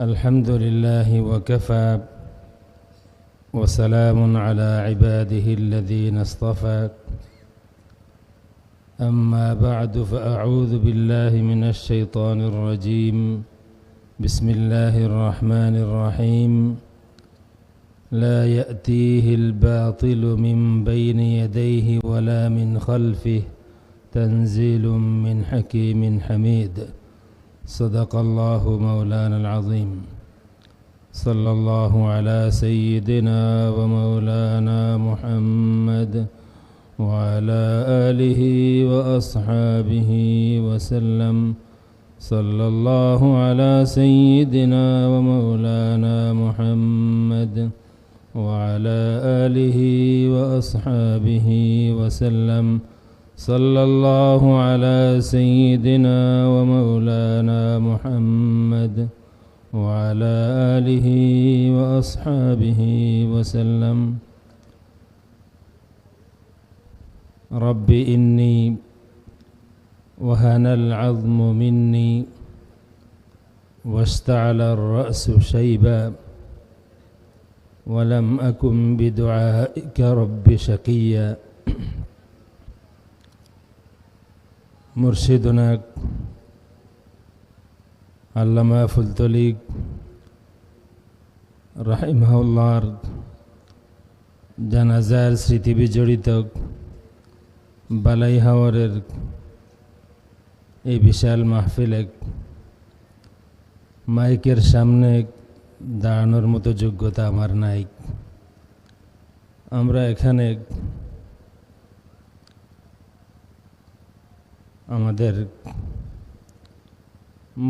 الحمد لله وكفى وسلام على عباده الذين اصطفى أما بعد فأعوذ بالله من الشيطان الرجيم بسم الله الرحمن الرحيم لا يأتيه الباطل من بين يديه ولا من خلفه تنزيل من حكيم حميد صدق الله مولانا العظيم صلى الله على سيدنا ومولانا محمد وعلى آله وأصحابه وسلم صلى الله على سيدنا ومولانا محمد وعلى آله وأصحابه وسلم صلى الله على سيدنا ومولانا محمد وعلى آله وأصحابه وسلم رب إني وهن العظم مني واشتعل الرأس شيبا ولم أكن بدعائك رب شقيا মুর্শিদুনা আল্লামা ফুলতলিক রাহিমাহুল্লাহর জানাজার স্মৃতি বিজড়িত বালাই হাওয়ারের এই বিশাল মাহফিলে মাইকের সামনে দাঁড়ানোর মতো যোগ্যতা আমার নাই। আমরা এখানে আমাদের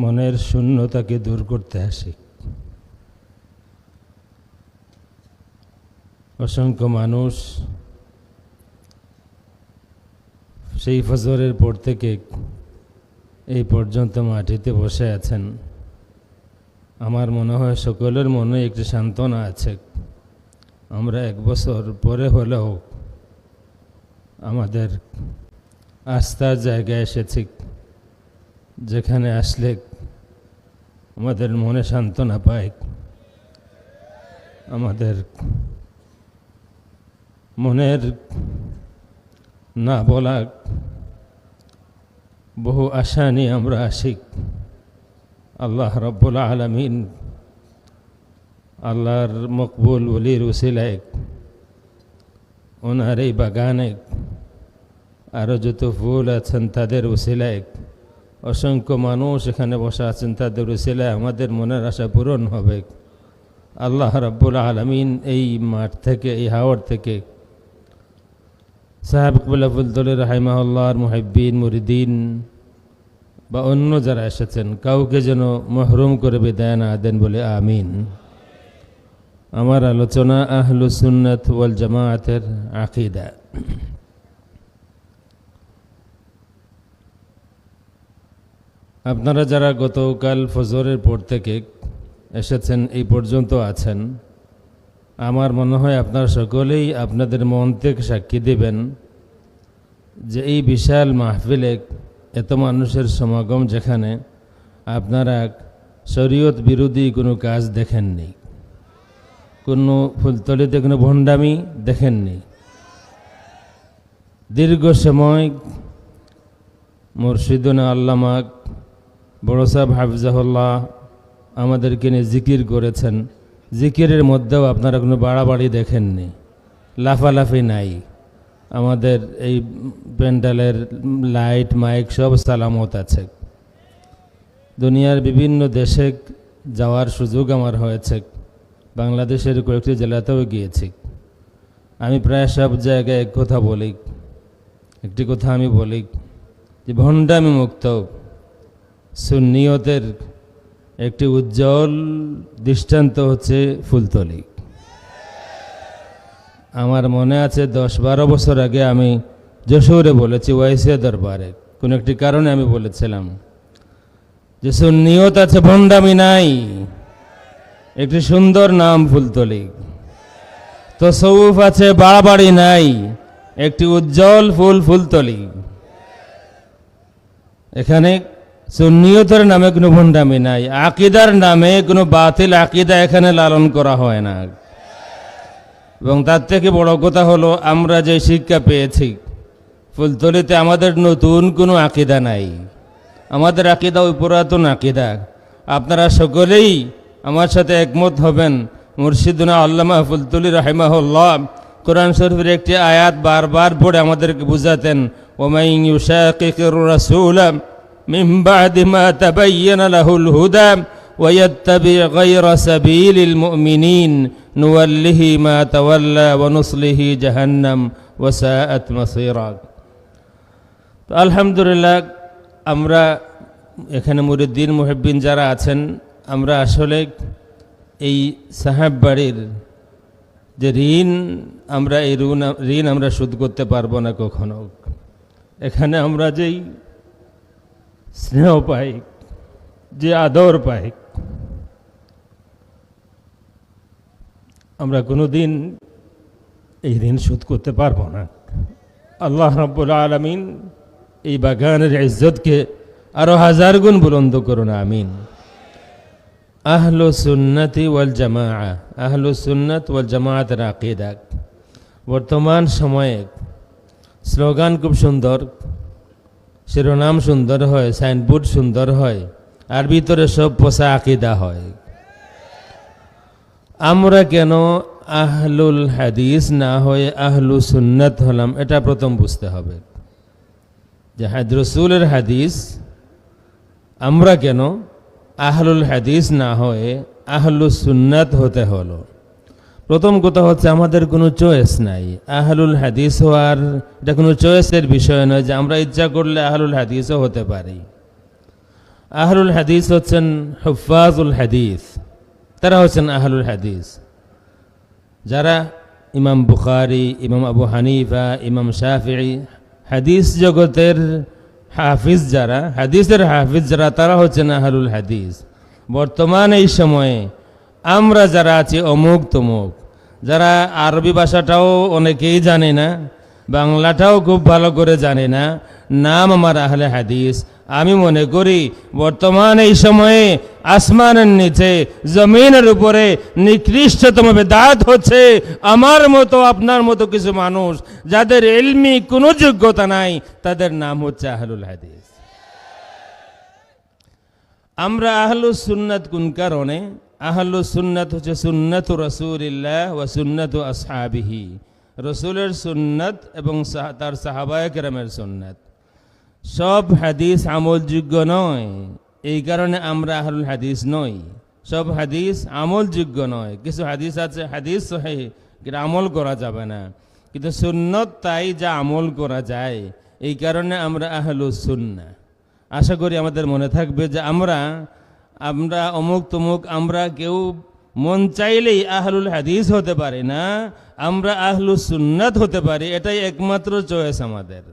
মনের শূন্যতাকে দূর করতে আসি। অসংখ্য মানুষ সেই ফজরের পর থেকে এই পর্যন্ত মাটিতে বসে আছেন। আমার মনে হয় সকলের মনে একটি সান্ত্বনা আছে। আমরা এক বছর পরে হলেও আমাদের আস্থার জায়গায় এসেছি, যেখানে আসলে আমাদের মনে সান্ত্বনা পায়, আমাদের মনের না বলা বহু আশা নিয়ে আমরা আসি। আল্লাহ রাব্বুল আলামিন আল্লাহর মকবুল ওলির উসিলায় ওনার এই বাগানে আরও যত ফুল আছেন তাদের উসিলায়, অসংখ্য মানুষ এখানে বসা আছেন তাদের উসিলায় আমাদের মনের আশা পূরণ হবে। আল্লাহ রাব্বুল আলামিন এই মাঠ থেকে, এই হাওড় থেকে সাহেব কিবলা ফুলতলি রাহিমাহুল্লাহর মুহিব্বিন মুরিদিন বা অন্য যারা এসেছেন কাউকে যেন মহরুম করে বিদায় না দেন বলে আমিন। আমার আলোচনা আহলুস সুন্নাত ওয়াল জামাআতের আকীদা। আপনারা যারা গতকাল ফজরের পর থেকে এসেছেন এই পর্যন্ত আছেন, আমার মনে হয় আপনারা সকলেই আপনাদের মন থেকে সাক্ষী দেবেন যে এই বিশাল মাহফিলে এত মানুষের সমাগম, যেখানে আপনারা শরীয়ত বিরোধী কোনো কাজ দেখেননি, কোনো ফুলতলিতে কোনো ভণ্ডামি দেখেননি। দীর্ঘ সময় মুর্শিদুনা আল্লামা বড় সাহেব হাফিজাহুল্লাহ আমাদেরকে নিয়ে জিকির করেছেন। জিকিরের মধ্যেও আপনারা কোনো বাড়াবাড়ি দেখেননি, লাফালাফি নাই। আমাদের এই প্যান্ডেলের লাইট মাইক সব সালামত আছে। দুনিয়ার বিভিন্ন দেশে যাওয়ার সুযোগ আমার হয়েছে, বাংলাদেশের কয়েকটি জেলাতেও গিয়েছি। আমি প্রায় সব জায়গায় এক কথা বলি, একটি কথা আমি বলি যে ভণ্ডামি মুক্ত সুন্নিয়তের একটি উজ্জ্বল দৃষ্টান্ত হচ্ছে ফুলতলি। আমার মনে আছে 10-12 বছর আগে আমি যশোরে বলেছি, ওয়াইসিয়া দরবারে কোন একটি কারণে আমি বলেছিলাম যে সুন্নিয়ত আছে, ভণ্ডামি নাই। একটি সুন্দর নাম ফুলতলি। তাসাউফ আছে, বাড়াবাড়ি নাই। একটি উজ্জ্বল ফুলতলি। এখানে সুন্নিয়তের নামে কোনো ভণ্ডামি নাই, আকিদার নামে কোনো বাতিল আকিদা এখানে লালন করা হয় না। এবং তার থেকে বড় কথা হলো, আমরা যে শিক্ষা পেয়েছি ফুলতলিতে, আমাদের নতুন কোনো আকিদা নাই, আমাদের আকিদা ওই পুরাতন আকিদা। আপনারা সকলেই আমার সাথে একমত হবেন, মুর্শিদুনা আল্লামা ফুলতলি রাহিমাহুল্লাহ কোরআন শরীফের একটি আয়াত বারবার পড়ে আমাদেরকে বুঝাতেন, ওমাই ইউশাকিকির রাসূল মিন বাদি মা তাবায়্যানা লাহুল হুদা ওয়া ইয়াত্তাবি গায়রা সাবিলিল মুমিনিন নুওয়াল্লিহি মা তাওয়াল্লা ওয়া নুসলিহি জাহান্নাম ওয়া সাআত মাসীরা। তো আলহামদুলিল্লাহ, আমরা এখানে মুরিদ্দিন মুহিব্বিন যারা আছেন, আমরা আসলে এই সাহেব বাড়ির যে ঋণ, আমরা এই ঋণ আমরা শোধ করতে পারবো না কখনো। এখানে আমরা যেই স্নেহ পাই, যে আদর পাই, আমরা কোনোদিন এই ঋণ শোধ করতে পারবো না। আল্লাহ রাব্বুল আলামিন এই বাগানের ইজ্জতকে আরো হাজার গুণ বুলন্দ করুন, আমিন। আহলু সুন্নতি ওয়াল জামাআ, আহলু সুন্নত ওয়াল জামাআতের আকীদা। বর্তমান সময়ে স্লোগান খুব সুন্দর, শিরোনাম সুন্দর হয়, সাইনবোর্ড সুন্দর হয়, আর ভিতরে সব পোষা আকীদা হয়। আমরা কেন আহলুল হাদিস না হয়ে আহলু সুন্নত হলাম, এটা প্রথম বুঝতে হবে। যে রাসূলের হাদিস, আমরা কেন আহলুল হাদিস না হয়ে আহলু সুন্নাত হতে হলো? প্রথম কথা হচ্ছে, আমাদের কোনো চয়েস নাই। আহলুল হাদিস হওয়ার এটা কোনো চয়েসের বিষয় নয় যে আমরা ইচ্ছা করলে আহলুল হাদিসও হতে পারি। আহলুল হাদিস হচ্ছেন হুফাজুল হাদিস, তারা হচ্ছেন আহলুল হাদিস। যারা ইমাম বুখারী, ইমাম আবু হানিফা, ইমাম শাফিঈ, হাদিস জগতের হাফিজ যারা, হাদিসের হাফিজ যারা, তারা হচ্ছেন আহলুল হাদিস। বর্তমান এই সময়ে আমরা যারা আছি অমুক তমুক, যারা আরবি ভাষাটাও অনেকেই জানে না, বাংলাটাও খুব ভালো করে জানে না, নাম আমার আহলে হাদিস। আমি মনে করি বর্তমান এই সময়ে আসমানের নিচে, জমিনের উপরে নিকৃষ্টতম বিদআত হচ্ছে আমার মতো, আপনার মতো কিছু মানুষ যাদের ইলমি কোনো যোগ্যতা নাই, তাদের নাম হচ্ছে আহলুল হাদিস। আমরা আহলুস সুন্নাত কোন কারণে? আহলুস সুন্নাত হচ্ছে সুন্নাতু রাসূলিল্লাহ ওয়া সুন্নাতু আসহাবিহি, রাসূলের সুন্নাত এবং তার সাহাবায়ে কেরামের সুন্নাত। সব হাদিস আমলযোগ্য নয়, এই কারণে আমরা আহলুল হাদিস নই। সব হাদিস আমলযোগ্য নয়, কিছু হাদিস আছে হাদিস সহিহ, কিন্তু আমল করা যাবে না, কিন্তু সুন্নত তাই যা আমল করা যায়, এই কারণে আমরা আহলুস সুন্নাহ। আশা করি আমাদের মনে থাকবে যে আমরা অমুক তমুক, আমরা কেউ মন চাইলেই আহলুল হাদিস হতে পারি না, আমরা আহলুস সুন্নাত হতে পারি। এটাই একমাত্র চয়েস আমাদের।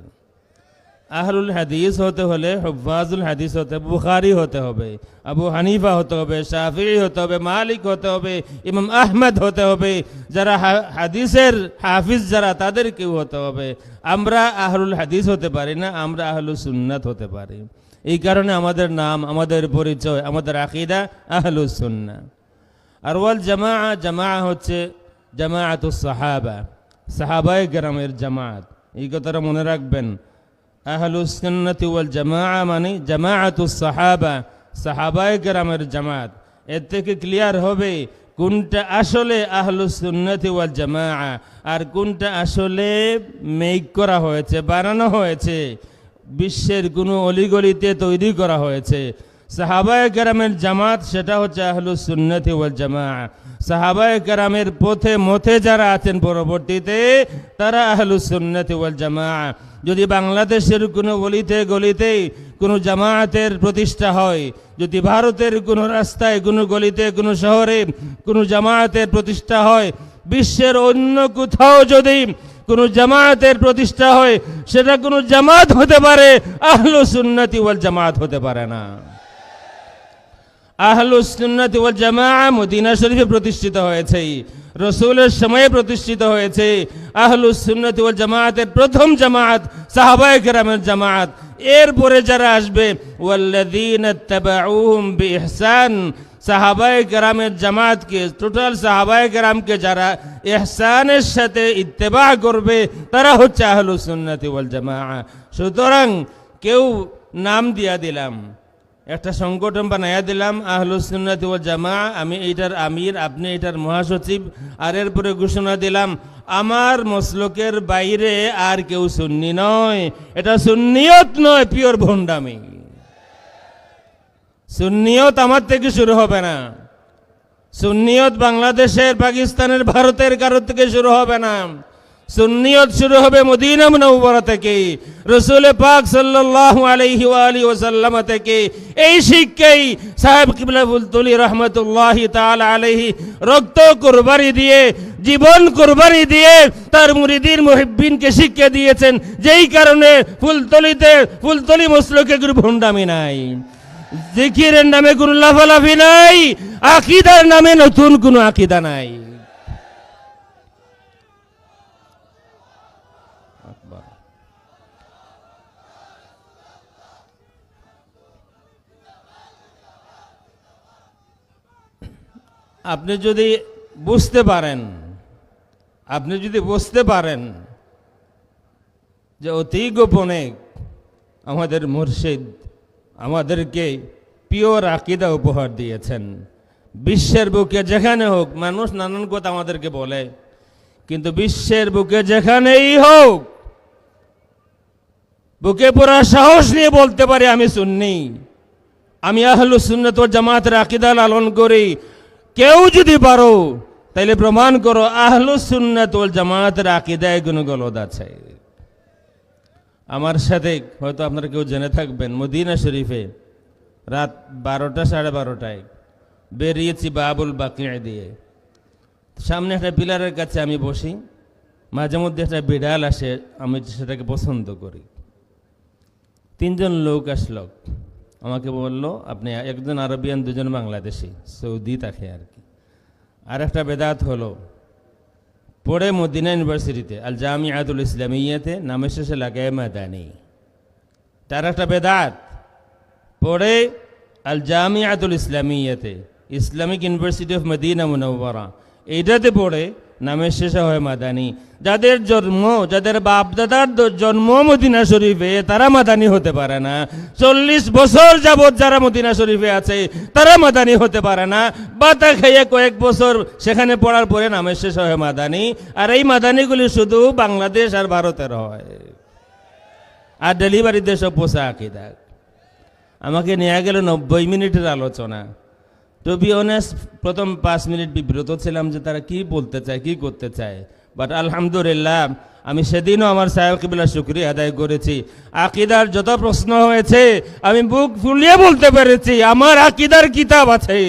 আহলুল হাদিস হতে হলে হুফাজুল হাদিস হতে, বুখারী হতে হবে, আবু হানিফা হতে হবে, শাফিঈ হতে হবে, মালিক হতে হবে, ইমাম আহমদ হতে হবে, যারা হাদিসের হাফিজ যারা, তাদের কেউ হতে হবে। আমরা আহলুল হাদিস হতে পারি না, আমরা আহলুস সুন্নাত হতে পারি। এই কারণে আমাদের নাম, আমাদের পরিচয়, আমাদের আকীদা আহলুস সুন্নাহ। আর ওয়াল জামাআ, জামাআ হচ্ছে জামাআতুস সাহাবা, সাহাবায়ে কেরামের জামাত। এই কথাটা মনে রাখবেন। আহলুস সুন্নাতি ওয়াল জামাআ মানে জামাআতুস সাহাবা, সাহাবায়ে কেরামের জামাত। এর থেকে ক্লিয়ার হবে কোনটা আসলে আহলুস সুন্নাতি ওয়াল জামাআ আর কোনটা আসলে মেক করা হয়েছে, বানানো হয়েছে, বিশ্বের কোনো অলিগলিতে তৈরি করা হয়েছে। সাহাবায়ে কেরামের জামাত সেটা হচ্ছে আহলুস সুন্নাতি ওয়াল জামাআ। সাহাবায়ে কেরামের পথে মথে যারা আছেন পরবর্তীতে, তারা আহলুস সুন্নাতি ওয়াল জামাআ। যদি বাংলাদেশের কোনো গলিতে গলিতে কোনো জামায়াতের প্রতিষ্ঠা হয়, যদি ভারতের কোনো রাস্তায়, কোনো গলিতে, কোনো শহরে কোনো জামায়াতের প্রতিষ্ঠা হয়, বিশ্বের অন্য কোথাও যদি কোনো জামায়াতের প্রতিষ্ঠা হয়, সেটা কোনো জামাত হতে পারে, আহলুস সুন্নাতি ওয়াল জামাত হতে পারে না। আহলুস সুন্নাতি ওয়াল জামাআ মদিনা শরীফে প্রতিষ্ঠিত হয়েছে, রাসূলের সময়ে প্রতিষ্ঠিত হয়েছে। আহলুস সুন্নাতি ওয়াল জামাআতের প্রথম জামাত সাহাবায়ে কেরামের জামাত। এরপরে যারা আসবে ওয়াল্লাযীনা তাবাউহুম বিইহসান, সাহাবায়ে কেরামের জামাতকে, টোটাল সাহাবায়ে কেরামকে যারা ইহসানের সাথে ইত্তেবা করবে তারা হচ্ছে আহলুস সুন্নাতি ওয়াল জামাআহ। সুতরাং কেউ নাম দিয়া দিলাম, একটা সংগঠন বানাইয়া দিলাম আহলুস সুন্নাতি ওয়াল জামাআহ, আমি এইটার আমির, আপনি এটার মহাসচিব, আর এরপরে ঘোষণা দিলাম আমার মসলকের বাইরে আর কেউ সুন্নি নয়। এটা সুন্নিয়ত নয়, পিওর ভণ্ডামি। সুন্নিয়ত আমার থেকে শুরু হবে না, সুন্নিয়ত বাংলাদেশের, পাকিস্তানের, ভারতের কারো থেকে শুরু হবে না। সুন্নিয়ত শুরু হবে মদিনা মুনাওয়ারা থেকে, রাসূল পাক সাল্লাল্লাহু আলাইহি ওয়া আলিহি ওয়াসাল্লাম থেকে। এই শিক্ষাই সাহেব কিবলা ফুলতুলি রহমতুল্লাহি তাআলা আলাইহি রক্ত কুরবানি দিয়ে, জীবন কুরবানি দিয়ে তার মুরিদিন মুহিব্বিনকে শিক্ষা দিয়েছেন। যেই কারণে ফুলতলি মসলকে কোনো ভণ্ডামি নাই, জিকিরের নামে কোনো লাফালাফি নাই, আকীদার নামে নতুন কোনো আকীদা নাই। আপনি যদি বুঝতে পারেন যে অতি গোপনে আমাদের মুর্শিদ আমাদেরকে পিওর আকীদা উপহার দিয়েছেন, বিশ্বের বুকে যেখানে হোক, মানুষ নানান কথা আমাদেরকে বলে, কিন্তু বিশ্বের বুকে যেখানেই হোক বুকে পুরা সাহস নিয়ে বলতে পারি আমি সুন্নি, আমি আহলুস সুন্নাত ওয়াল জামাতের আকীদা লালন করি। কেউ যদি পারো তাইলে প্রমাণ করো আহলুস সুন্নাত ওয়াল জামাতের আকীদায় কোনো গলদ আছে। আমার সাথে হয়তো আপনারা কেউ জেনে থাকবেন, মদিনা শরীফে রাত 12টা 12:30টায় বেরিয়েছি বাবুল বাকিয়া দিয়ে। সামনে একটা পিলারের কাছে আমি বসি, মাঝে মধ্যে একটা বিড়াল আসে, আমি সেটাকে পছন্দ করি। 3জন লোক আসলো, আমাকে বলল আপনি, একজন আরবিয়ান, 2জন বাংলাদেশি, সৌদি থাকে আর কি। আর একটা বেদাত হলো, পড়ে মদিনা ইউনিভার্সিটিতে আল জামিআতুল ইসলামিয়াতে, নামের শেষে লাগায় মাদানী। তার একটা বেদাত পড়ে আল জামিআতুল ইসলামিয়াতে, Islamic University of Madinah Munawwarah, এইটাতে পড়ে নামের শেষে হয় মাদানী। যাদের বাপ দাদার জন্ম মদিনা শরীফে, তারা মাদানী হতে পারে না। 40 বছর যাবৎ যারা মদিনা শরীফে আছে তারা মাদানী হতে পারে না। বাতা খেয়ে কয়েক বছর সেখানে পড়ার পরে নামের শেষ হয় মাদানী। আর এই মাদানীগুলি শুধু বাংলাদেশ আর ভারতের হয়, আর ডেলিভারিতে সব পোষা আকীদা। আমাকে নিয়ে গেল 90 মিনিটের আলোচনা। টু বি অনেস্ট, প্রথম 5 মিনিট বিব্রত ছিলাম যে তারা কি বলতে চায়, কি করতে চায়। বাট আলহামদুলিল্লাহ, আমি সেদিনও আমার সাহেব কিবলার শুকরিয়া আদায় করেছি। আকীদার যত প্রশ্ন হয়েছে আমি বুক ফুলিয়ে বলতে পেরেছি আমার আকীদার কিতাব আছে।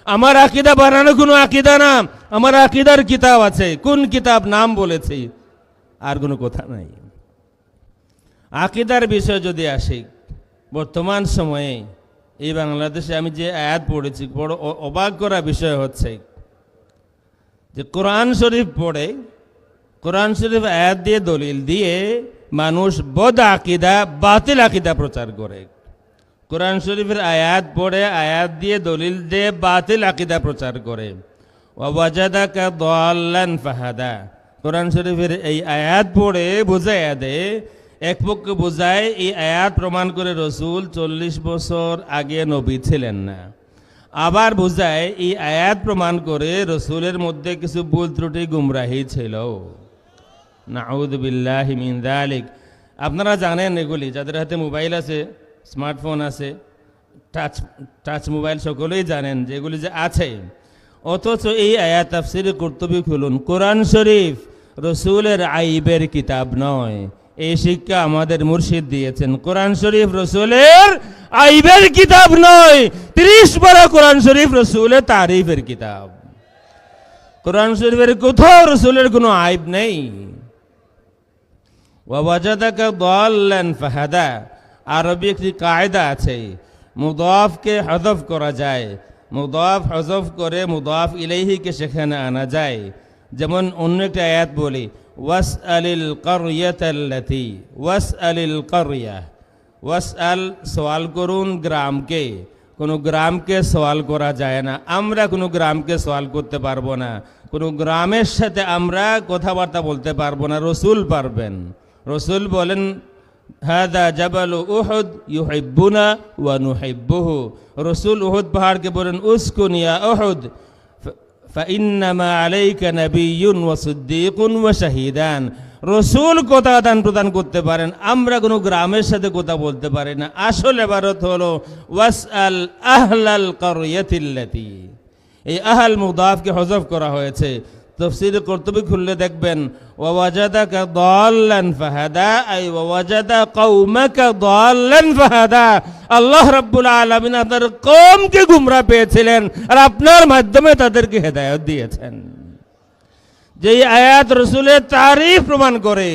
আমার আকীদা বানানো কোনো আকীদা না, আমার আকীদার কিতাব আছে। কোন কিতাব নাম বলেছি, আর কোনো কথা নাই। আকীদার বিষয় যদি আসি, বর্তমান সময়ে এই বাংলাদেশে আমি যে আয়াত পড়েছি, বড় অবাক করা বিষয় হচ্ছে যে কোরআন শরীফ পড়ে, কোরআন শরীফ আয়াত দিয়ে দলিল দিয়ে মানুষ বদ আকীদা, বাতিল আকীদা প্রচার করে। কোরআন শরীফের আয়াত পড়ে, আয়াত দিয়ে দলিল দিয়ে বাতিল আকীদা প্রচার করে। ওয়াজাদাকা দাল্লান ফাহাদা, কোরআন শরীফের এই আয়াত পড়ে বুঝাইয়া দেয়, এক পক্ষে বোঝায় এই আয়াত প্রমাণ করে রসুল 40 বছর আগে নবী ছিলেন না। আবার বোঝায় এই আয়াত প্রমাণ করে রসুলের মধ্যে কিছু ভুল ত্রুটি গুমরাহি ছিল। নাউযু বিল্লাহি মিন যালিক। আপনারা জানেন এগুলি, যাদের হাতে মোবাইল আছে, স্মার্টফোন আছে, টাচ মোবাইল, সকলেই জানেন যে এগুলি যে আছে। অথচ এই আয়াত তাফসীরে কুরতুবী খুলুন, কোরআন শরীফ রসুলের আইবের কিতাব নয়। এই শিক্ষা আমাদের মুর্শিদ দিয়েছেন। কোরআন শরীফ রসুলের আইবের কিতাব নয়, 30 পারা কোরআন শরীফ রসুলের তারিফের কিতাব। কোরআন শরীফের কোথাও রসুলের কোনো আইব নেই। ওয়াজাদাকা দাল্লান ফাহাদা, আরবি একটি কায়দা আছে, মুদাফকে হযফ করা যায়, মুদাফ হযফ করে মুদাফ ইলাইহিকে সেখানে আনা যায়। যেমন অন্য একটা আয়াত বলি, ওয়াসআলিল কারইয়াতাল্লাতী, ওয়াসআলিল কারইয়া, ওয়াসআল সওয়াল করুন গ্রামকে, কোনো গ্রামকে সওয়াল করা যায় না, আমরা কোনো গ্রামকে সওয়াল করতে পারবো না, কোনো গ্রামের সাথে আমরা কথাবার্তা বলতে পারবো না, রসুল পারবেন। রসুল বলেন হাদা জাবালু উহুদ ইউহিব্বুনা ওয়া নুহিব্বুহু, রসুল উহুদ পাহাড়কে বলেন উসকুন ইয়া উহুদ ফাইন্নামা আলাইকা নাবিয়্যুন ওয়া সিদ্দীকুন ওয়া শাহীদান। রসুল কথা আদান প্রদান করতে পারেন, আমরা কোনো গ্রামের সাথে কথা বলতে পারি না। আসল ইবারত হলো ওয়াসআল আহলাল কারয়াতিল্লাতী, এই আহল মুদাফকে হযফ করা হয়েছে। তাফসীর কুরতুবী খুললে দেখবেন ওয়াজাদাকা দাল্লান ফাহাদা, আই ওয়াজাদা কওমাকা দাল্লান ফাহাদা। আল্লাহ রাব্বুল আলামিন আপনার কওমকে গুমরাহ পেয়েছিলেন আর আপনার মাধ্যমে তাদেরকে হেদায়েত দিয়েছেন। যে আয়াত রসুলের তারিফ প্রমাণ করে,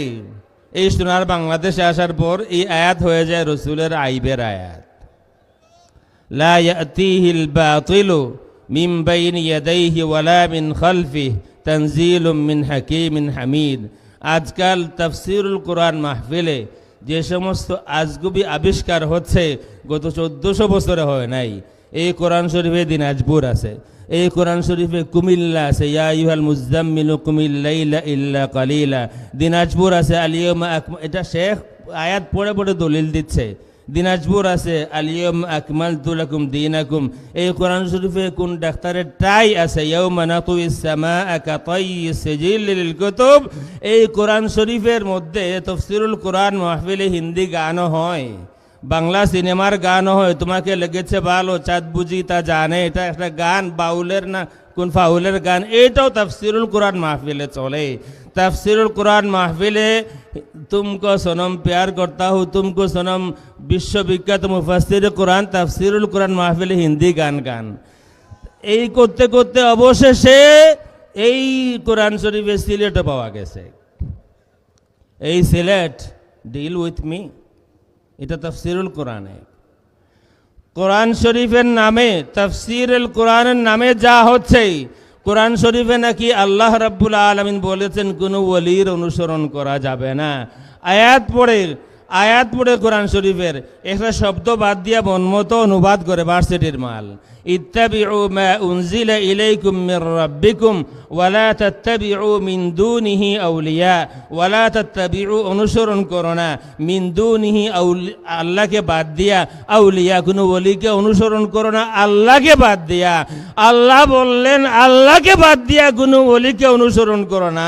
এই সোনার বাংলাদেশে আসার পর এই আয়াত হয়ে যায় রসুলের আইবের আয়াত। লা ইয়াতিহিল বাতিলু মিন বাইনি ইয়াদাইহি ওয়ালা মিন খালফিহি তানজিলুম মিন হাকীমিন হামিদ। আজকাল তাফসীরুল কোরআন মাহফিলে যে সমস্ত আজগুবি আবিষ্কার হচ্ছে গত 1400 বছরে হয় নাই। এই কোরআন শরীফে দিনাজপুর আছে, এই কোরআন শরীফে কুমিল্লা আছে, ইয়া আইয়ুহাল মুযাম্মিলু কুমিল লাইলা ইল্লা কালিলা। দিনাজপুর আছে আলিয়াউমা আকমাল, এটা শেখ আয়াত পড়ে পড়ে দলিল দিচ্ছে। দিনাজপুর আছে আলিয়াউমা আকমালতু লাকুম দীনাকুম। এই কোরআন শরীফে কোন ডাক্তারের টাই আছে ইয়াউমা নাতুইস সামাআ কাতাইয়িস সিজিল লিল কুতুব। এই কোরআন শরীফের মধ্যে তাফসীরুল কোরআন মাহফিলে হিন্দি গানও হয়, বাংলা সিনেমার গান হয়। তোমাকে লেগেছে ভালো চাঁদ বুঝি তা জানে, এটা একটা গান, বাউলের না কোন ফাউলের গান, এটাও তাফসীরুল কোরআন মাহফিলে চলে। তাফসীরুল কোরআন মাহফিলে তুমকো সনম প্যার করতা হু তুমকো সনম, বিশ্ববিখ্যাত মুফাসসির কোরআন তাফসীরুল কোরআন মাহফিলে হিন্দি গান গান। এই করতে করতে অবশেষে এই কোরআন শরীফে সিলেটও পাওয়া গেছে। এই সিলেট, ডিল উইথ মি, এটা তাফসীরুল কোরআনে, কোরআন শরীফের নামে তাফসীরুল কোরআনের নামে যা হচ্ছে, কোরআন শরীফে নাকি আল্লাহ রাব্বুল আলামিন বলেছেন কোনো ওলির অনুসরণ করা যাবে না। আয়াত পড়ে কোরআন শরীফের একটা শব্দ বাদ দিয়া মনমতো অনুবাদ করে ভার্সিটির মাল। ইত্তাবিউ মা উনজিলা ইলাইকুম মির রাব্বিকুম ওয়ালা তাত্তাবিউ মিন দুনিহি আউলিয়া, ওয়ালা তাত্তাবিউ অনুসরণ করো না, মিন দুনিহি আল্লাহকে বাদ দিয়া, আউলিয়া কোনো ওলিকে অনুসরণ করো না আল্লাহকে বাদ দিয়া। আল্লাহ বললেন আল্লাহকে বাদ দিয়া কোনো ওলিকে অনুসরণ করো না।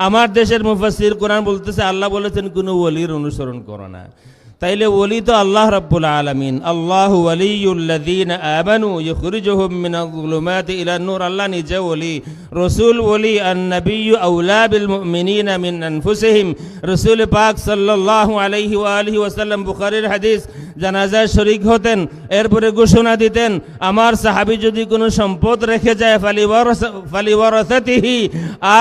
আমার দেশের মুফাসসির কোরআন বলতেছে আল্লাহ বলেছেন কোনো ওলির অনুসরণ করো না। তাইলে ওলি তো আল্লাহ রাব্বুল আলামিন। আল্লাহু ওয়ালিয়ুল্লাযীনা আমানু ইখরিজুহুম মিনাজ যুলুমাতি ইলান নূর, আল্লাহ নিজে ওলি, রসুল ওলি। আন-নাবিয়্যু আউলা বিল মুমিনিনা মিন আনফুসিহিম, রসুল পাক সাল্লাল্লাহু আলাইহি ওয়া আলিহি ওয়াসাল্লাম বুখারীর হাদিস, জানাজায় শরীক হতেন, এরপরে ঘোষণা দিতেন আমার সাহাবী যদি কোনো সম্পদ রেখে যায় ফালিওয়ারাসাতিহি,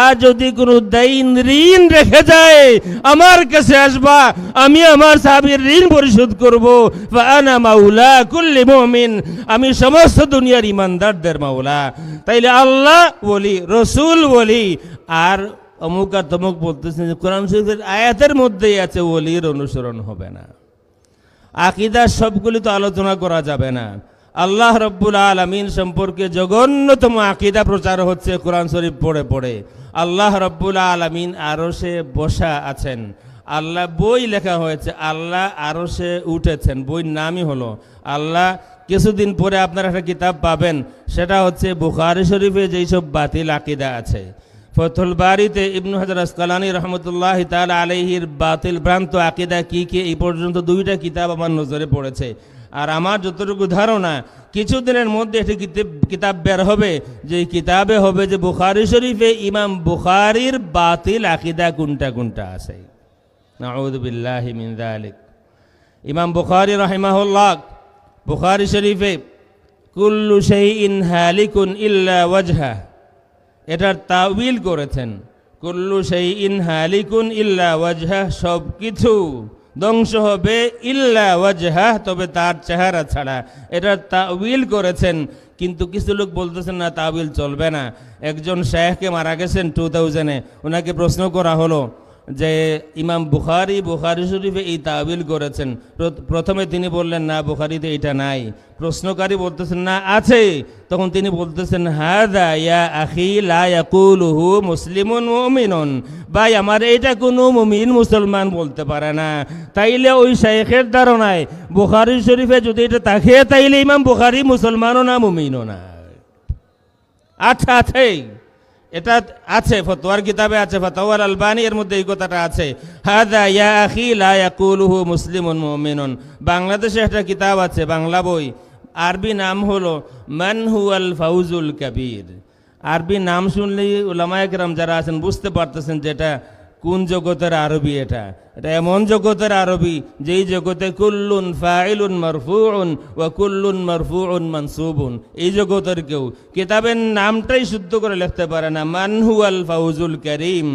আর যদি কোনো দাইন ঋণ রেখে যায় আমার কাছে আসবা, আমি আমার সাহাবীর ঋণ পরিশোধ করব। ফাআনা মাওলা কুল্লি মুমিন, আমি সমস্ত দুনিয়ার ইমানদারদের মাওলা। তাইলে আল্লাহ ওলি, রসুল ওলি, আর অমুক আর তমুক বলতেছেন কোরআন শরীফের আয়াতের মধ্যেই আছে ওলির অনুসরণ হবে না। আকীদার সবগুলি তো আলোচনা করা যাবে না। আল্লাহ রাব্বুল আলামিন সম্পর্কে জঘন্যতম আকীদা প্রচার হচ্ছে কোরআন শরীফ পড়ে পড়ে। আল্লাহ রাব্বুল আলামিন আরশে বসা আছেন, আল্লাহ বই লেখা হয়েছে, আল্লাহ আরশে উঠেছেন, বইয়ের নামই হলো আল্লাহ। কিছুদিন পরে আপনারা একটা কিতাব পাবেন, সেটা হচ্ছে বুখারী শরীফে যেই সব বাতিল আকীদা আছে। ফতুল বারিতে ইবনু হাজার আসকালানী রহমতুল্লাহ তাআলা আলাইহির বাতিল ভ্রান্ত আকীদা কি কি, এই পর্যন্ত 2টা কিতাব আমার নজরে পড়েছে। আর আমার যতটুকু ধারণা কিছুদিনের মধ্যে একটি কিতাব বের হবে, যে কিতাবে হবে যে বুখারী শরীফে ইমাম বুখারীর বাতিল আকীদা কোনটা কোনটা আছে। নাউযু বিল্লাহি মিন যালিক। ইমাম বুখারী রাহিমাহুল্লাহ বুখারী শরীফে কুল্লু শাইইন হালিকুন ইল্লা ওয়াজহা, এটার তাওয়িল করেছেন কুল্লু শাইইন হালিকুন ইল্লা ওয়াজহা, সব কিছু ধ্বংস হবে ইল্লা ওয়াজহা, তবে তার চেহারা ছাড়া। এটার তাওয়িল করেছেন, কিন্তু কিছু লোক বলতেছেন না তাওয়িল চলবে না। একজন শায়েখকে মারা গেছেন 2000-এ, ওনাকে প্রশ্ন করা হলো যে ইমাম বুখারী শরীফে এই তাবিল করেছেন। প্রথমে তিনি বললেন না, বুখারীতে এটা নাই। প্রশ্নকারী বলতেছেন না, আছে। তখন তিনি বলতেছেন, হাযা ইয়া আখি লা ইয়াকুলুহু মুসলিমুন মুমিনুন, ভাই আমার এটা কোনো মুমিন মুসলমান বলতে পারে না। তাইলে ওই শাইখের ধারণায় বুখারী শরীফে যদি এটা থাকে, তাইলে ইমাম বুখারী মুসলমানও না, মুমিনও না। আচ্ছা, আছে, এটা আছে, ফতোয়ার কিতাবে আছে, ফাতাওয়াল আলবানী এর মধ্যে এই কথাটা আছে, হাযা ইয়া আখি লা ইয়াকুলুহু মুসলিমুন মুমিনুন। বাংলাদেশে একটা কিতাব আছে, বাংলা বই, আরবি নাম হলো মান হুয়াল ফাউজুল কাবীর। আরবি নাম শুনলেই উলামায়ে কেরাম যারা আছেন বুঝতে পারতেছেন যে এটা কোন জগতের আরবি। এটা এমন জগতের আরবি যেই জগতে কুল্লুন ফাইলুন মারফুউন ওয়া কুল্লুন মারফুউন মানসুবুন, এই জগতের কেউ কিতাবের নামটাই শুদ্ধ করে লিখতে পারে না, মান হুয়াল ফাউজুল কারীম।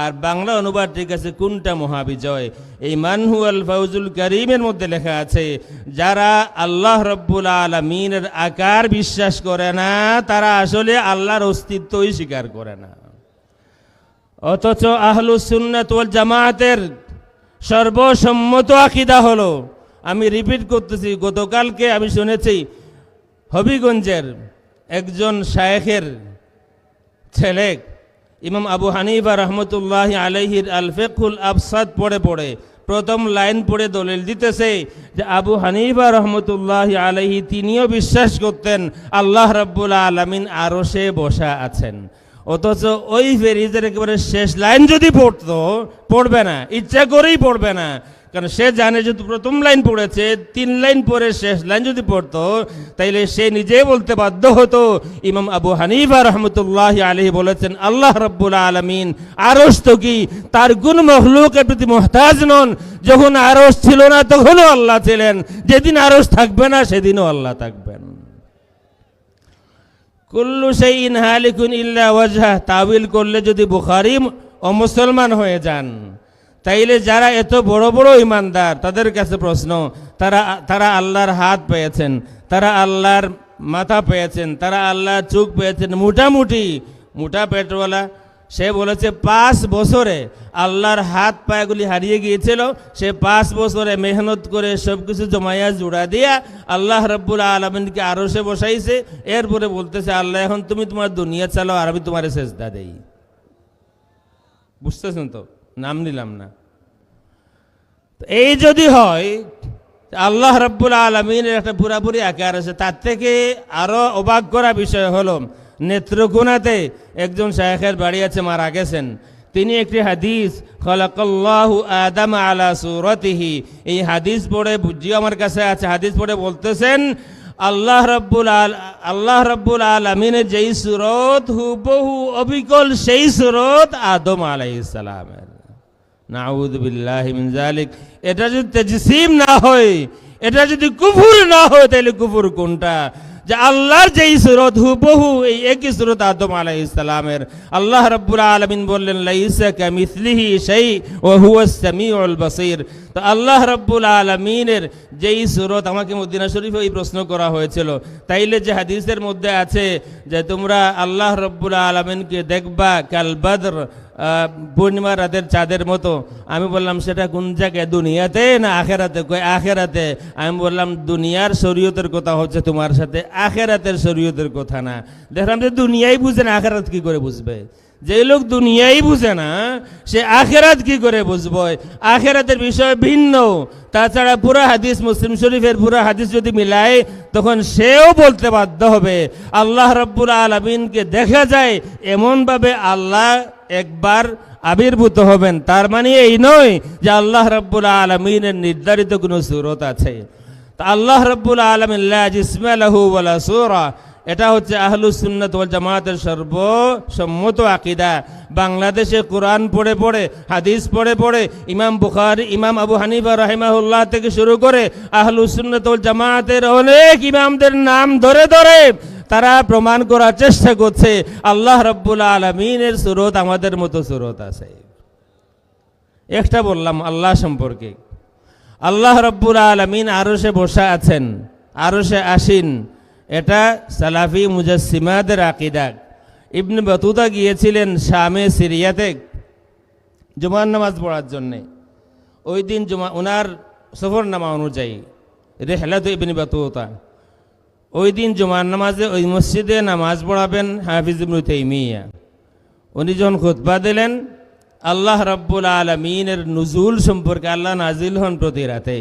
আর বাংলা অনুবাদ ঠিক আছে কোনটা মহাবিজয়। এই মান হুয়াল ফাউজুল কারীমের মধ্যে লেখা আছে, যারা আল্লাহ রাব্বুল আলামিনের আকার বিশ্বাস করে না, তারা আসলে আল্লাহর অস্তিত্বই স্বীকার করে না। অথচ আহলুস সুন্নাত ওয়াল জামাতের সর্বসম্মত আকীদা হলো, আমি রিপিট করতেছি, গতকালকে আমি শুনেছি হবিগঞ্জের একজন শায়েখের ছেলে ইমাম আবু হানিফা রহমতুল্লাহি আলাইহির আল ফিকহুল আবসাত পড়ে প্রথম লাইন পড়ে দলিল দিতেছে যে আবু হানিফা রহমতুল্লাহি আলাইহি তিনিও বিশ্বাস করতেন আল্লাহ রাব্বুল আলামিন আরশে বসা আছেন। অথচ ওই ফেরিজের একেবারে শেষ লাইন যদি পড়বে না, ইচ্ছা করেই পড়বে না, কারণ সে জানে যেহেতু প্রথম লাইন পড়েছে, 3 লাইন পরে শেষ লাইন যদি পড়তো তাইলে সে নিজেই বলতে বাধ্য হতো ইমাম আবু হানিফা রহমতুল্লাহি আলাইহি বলেছেন আল্লাহ রাব্বুল আলামিন আরশ তো কি তার কোন মখলুকের প্রতি মুহতাজ নন। যখন আরশ ছিল না তখনও আল্লাহ ছিলেন, যেদিন আরশ থাকবে না সেদিনও আল্লাহ থাকবেন। কুল্লু শাইইন হালিকুন ইল্লা ওয়াজহা তাবিল করলে যদি বুখারী অমুসলমান হয়ে যান, তাইলে যারা এত বড় বড় ইমানদার তাদের কাছে প্রশ্ন, তারা আল্লাহর হাত পেয়েছেন, তারা আল্লাহর মাথা পেয়েছেন, তারা আল্লাহর চোখ পেয়েছেন, মোটা পেটওয়ালা, সে বলেছে 5 বছরে আল্লাহর হাত পায়গুলি হারিয়ে গিয়েছিল, সে 5 বছরে মেহনত করে সব কিছু জমাইয়া জোড়া দিয়া আল্লাহ রাব্বুল আলামিনকে আরশে বসাইছে। এরপরে বলতেছে আল্লাহ এখন তুমি তোমার দুনিয়া চালাও আর আমি তোমার সেজদা দেই। বুঝতেছেন তো, নাম নিলাম না। এই যদি হয় আল্লাহ রাব্বুল আলামিনের একটা পুরাপুরি আকার আছে, তার থেকে আরো অবাক করা বিষয় হলো নেত্রকোনাতে একজন শায়েখের বাড়ি আছে, মারা গেছেন। তিনি একটি হাদিস খালাকাল্লাহু আদাম আলা সূরাতিহি, এই হাদিস পড়ে বুঝিয়ে আমার কাছে আছে, হাদিস পড়ে বলতেছেন আল্লাহ রাব্বুল আলামিনের যেই সূরত হুবহু অবিকল সেই সূরত আদম আলাইহিস সালামের। নাউযু বিল্লাহি মিন যালিক। এটা যদি তাজসিম না হয়, এটা যদি কুফর না হয়, তাহলে কুফর কোনটা? যে আল্লাহর যেই সূরত হুবহু এই একই সূরত আদম আলাইহিস সালামের। আল্লাহ রাব্বুল আলামিন বললেন লাইসা কামিসলিহি শাই ওয়া হুয়াস সামিউল বাসীর। তো আল্লাহ রাব্বুল আলামিনের যেই সূরত, আমাকে মদিনা শরীফে এই প্রশ্ন করা হয়েছিল, তাইলে যে হাদিসের মধ্যে আছে যে তোমরা আল্লাহ রাব্বুল আলামিনকে দেখবা কাল বদর, পূর্ণিমা রাতের চাঁদের মতো। আমি বললাম সেটা কোন জায়গায়, দুনিয়াতে না আখেরাতে? কই আখেরাতে। আমি বললাম দুনিয়ার শরীয়তের কথা হচ্ছে তোমার সাথে, আখেরাতের শরীয়তের কথা না। দেখলাম যে দুনিয়াই বুঝে না, আখেরাত কি করে বুঝবে? যে লোক দুনিয়াই বুঝে না সে আখেরাত কি করে বুঝবে? আখেরাতের বিষয় ভিন্ন। তাছাড়া পুরা হাদিস, মুসলিম শরীফের পুরা হাদিস যদি মিলায় তখন সেও বলতে বাধ্য হবে আল্লাহ রাব্বুল আলামিনকে দেখা যায় এমনভাবে আল্লাহ একবার আবির্ভূত হবেন। তার মানে এই নয় যে আল্লাহ রাব্বুল আলামিনের নির্ধারিত কোনো সূরত আছে। তা আল্লাহ রাব্বুল আলামিন লা জিসমা লাহু ওয়ালা সূরা, এটা হচ্ছে আহলুস সুন্নাত ওয়াল জামাতের সর্বসম্মত আকীদা। বাংলাদেশে কোরআন পড়ে হাদিস পড়ে ইমাম বুখারী, ইমাম আবু হানিফা রাহিমাহুল্লাহ থেকে শুরু করে আহলুস সুন্নাত ওয়াল জামাতের অনেক ইমামদের নাম ধরে তারা প্রমাণ করার চেষ্টা করছে আল্লাহ রাব্বুল আলামিনের সূরত আমাদের মতো সূরত আছে। একটা বললাম আল্লাহ সম্পর্কে, আল্লাহ রাব্বুল আলামিন আরশে বসা আছেন, আরশে আসীন, এটা সালাফি মুজাসসিমাদের আকীদা। ইবনে বাতুতা গিয়েছিলেন শামে সিরিয়াতে, জুমার নামাজ পড়ার জন্যে। ওই দিন ওনার সফরনামা অনুযায়ী রেহলাত ইবনে বাতুতা, ওই দিন জুমার নামাজে ওই মসজিদে নামাজ পড়াবেন হাফিজ ইবনে তাইমিয়া। উনি যখন খুতবা দিলেন আল্লাহ রাব্বুল আলামিনের নুজুল সম্পর্কে, আল্লাহ নাজিল হন প্রতি রাতে।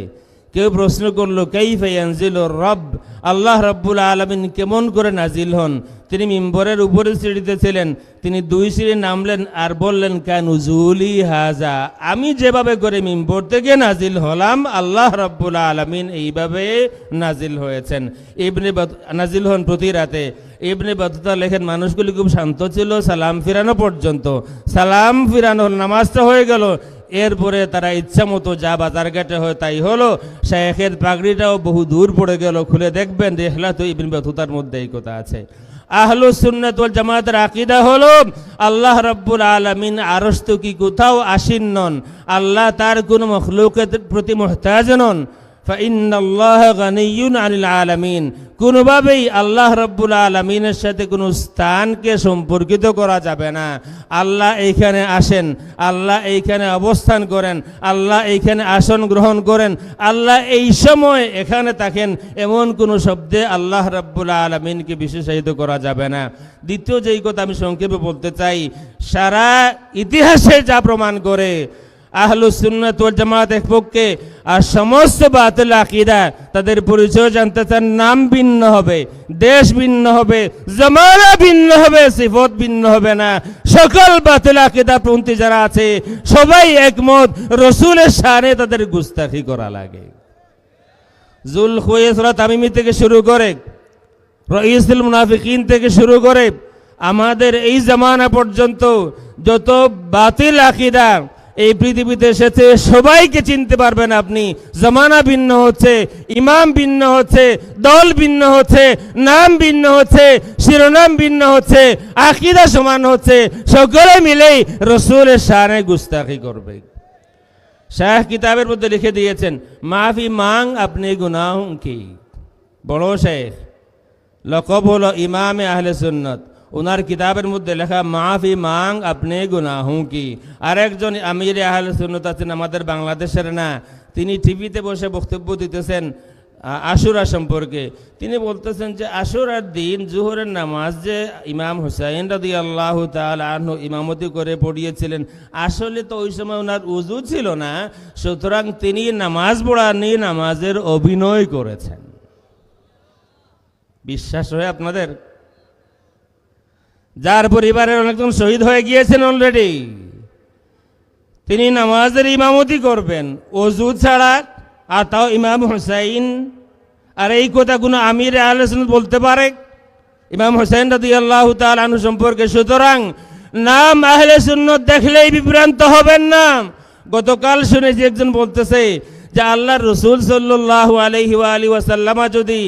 কেউ প্রশ্ন করলো কাইফা ইয়ানজিলুর রব, আল্লাহ রাব্বুল আলামিন কেমন করে নাজিল হন? তিনি মিম্বরের উপরে সিঁড়িতে ছিলেন, তিনি 2 সিঁড়ি নামলেন আর বললেন কানুজুলি হাজা, আমি যেভাবে করে মিম্বর থেকে নাজিল হলাম আল্লাহ রাব্বুল আলামিন এইভাবে নাজিল হয়েছেন, নাজিল হন প্রতি রাতে। ইবনে বাতুতা লেখেন মানুষগুলি খুব শান্ত ছিল সালাম ফিরানো পর্যন্ত। সালাম ফিরানো নামাজটা হয়ে গেল, এরপরে তারা ইচ্ছা মতো যা বাজার ঘাটে হয় তাই হলো। শায়েখের পাগড়িটাও বহু দূর পড়ে গেল, খুলে দেখবেন রেহলাত ইবনে বাতুতার মধ্যে এই কথা আছে। আহলুস সুন্নাত ওয়াল জামাতের আকীদা হলো আল্লাহ রাব্বুল আলামিন আরশ কি কোথাও আসীন নন, আল্লাহ তার কোনো মখলুকের প্রতি মুহতাজ নন। ফাইন্নাল্লাহা গানিয়্যুন আনিল আলামিন, কোনোভাবেই আল্লাহ রাব্বুল আলামিনের সাথে কোনো স্থানকে সম্পর্কিত করা যাবে না। আল্লাহ এইখানে আসেন, আল্লাহ এইখানে অবস্থান করেন, আল্লাহ এইখানে আসন গ্রহণ করেন, আল্লাহ এই সময় এখানে থাকেন, এমন কোনো শব্দে আল্লাহ রাব্বুল আলামিনকে বিশেষায়িত করা যাবে না। দ্বিতীয় যেই কথা আমি সংক্ষেপে বলতে চাই, সারা ইতিহাসে যা প্রমাণ করে আহলুস সুন্নাত ওয়াল জামাত এক পক্ষে, আর সমস্ত বাতিল আকীদা তাদের পরিচয় জানতে চান, নাম ভিন্ন হবে, দেশ ভিন্ন হবে, জামানা ভিন্ন হবে, সিফত ভিন্ন হবে না। সকল বাতিল আকীদা পন্থী যারা আছে সবাই একমত রাসূলের শানে তাদের গুস্তাখি করা লাগে। জুল খুয়াইসরা তামিমি থেকে শুরু করে, রাইসুল মুনাফিকিন থেকে শুরু করে আমাদের এই জামানা পর্যন্ত যত বাতিল আকীদা এই পৃথিবীতে এসেছে সবাইকে চিনতে পারবেন আপনি। জামানা ভিন্ন হচ্ছে, ইমাম ভিন্ন হচ্ছে, দল ভিন্ন হচ্ছে, নাম ভিন্ন হচ্ছে, শিরোনাম ভিন্ন হচ্ছে, আকীদা সমান হচ্ছে, সকলে মিলেই রাসূলের শানে গুস্তাখি করবে। শাহ কিতাবের মধ্যে লিখে দিয়েছেন মাফি মাং আপনি গুনাহোं কি। বড় শেখ, লকব হলো ইমামে আহলে সুন্নাত, ওনার কিতাবের মধ্যে লেখা মাফি মাং আপনি গুনাহোं কি। আরেকজন আমির আহলে সুন্নাত আছেন আমাদের বাংলাদেশের না, তিনি টিভিতে বসে বক্তব্য দিতেছেন আশুরা সম্পর্কে। তিনি বলতেছেন যে আশুরার দিন জোহরের নামাজ যে ইমাম হুসাইন রাদিয়াল্লাহু তাআলা আনহু ইমামতি করে পড়িয়েছিলেন, আসলে তো ওই সময় ওনার উযু ছিল না, সুতরাং তিনি নামাজ পড়াননি, নামাজের অভিনয় করেছেন। বিশ্বাস হয় আপনাদের? যার পরিবারের অনেকজন শহীদ হয়ে গিয়েছেন অলরেডি, তিনি নামাজের ইমামতি করবেন ওযু ছাড়া, আর তাও ইমাম হুসাইন। আর এই কথা কোনো আমির আহলে সুন্নাত বলতে পারে ইমাম হুসাইন রাদিয়াল্লাহু তাআলা আনহু সম্পর্কে? সুতরাং নাম আহলে সুন্নাত দেখলেই বিভ্রান্ত হবেন না। গতকাল শুনেছি একজন বলতেছে যে আল্লাহর রাসূল সাল্লাল্লাহু আলাইহি ওয়া আলিহি ওয়াসাল্লাম যদি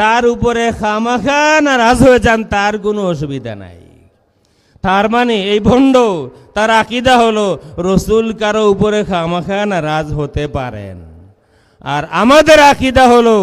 তার উপরে খামাখা নারাজ হয়ে যান তার কোনো অসুবিধা নাই। তার মানে এই ভণ্ড, তার আকীদা হলো রাসূল কারো উপরে খামাখা নারাজ হতে পারেন। আর আমাদের আকীদা হলো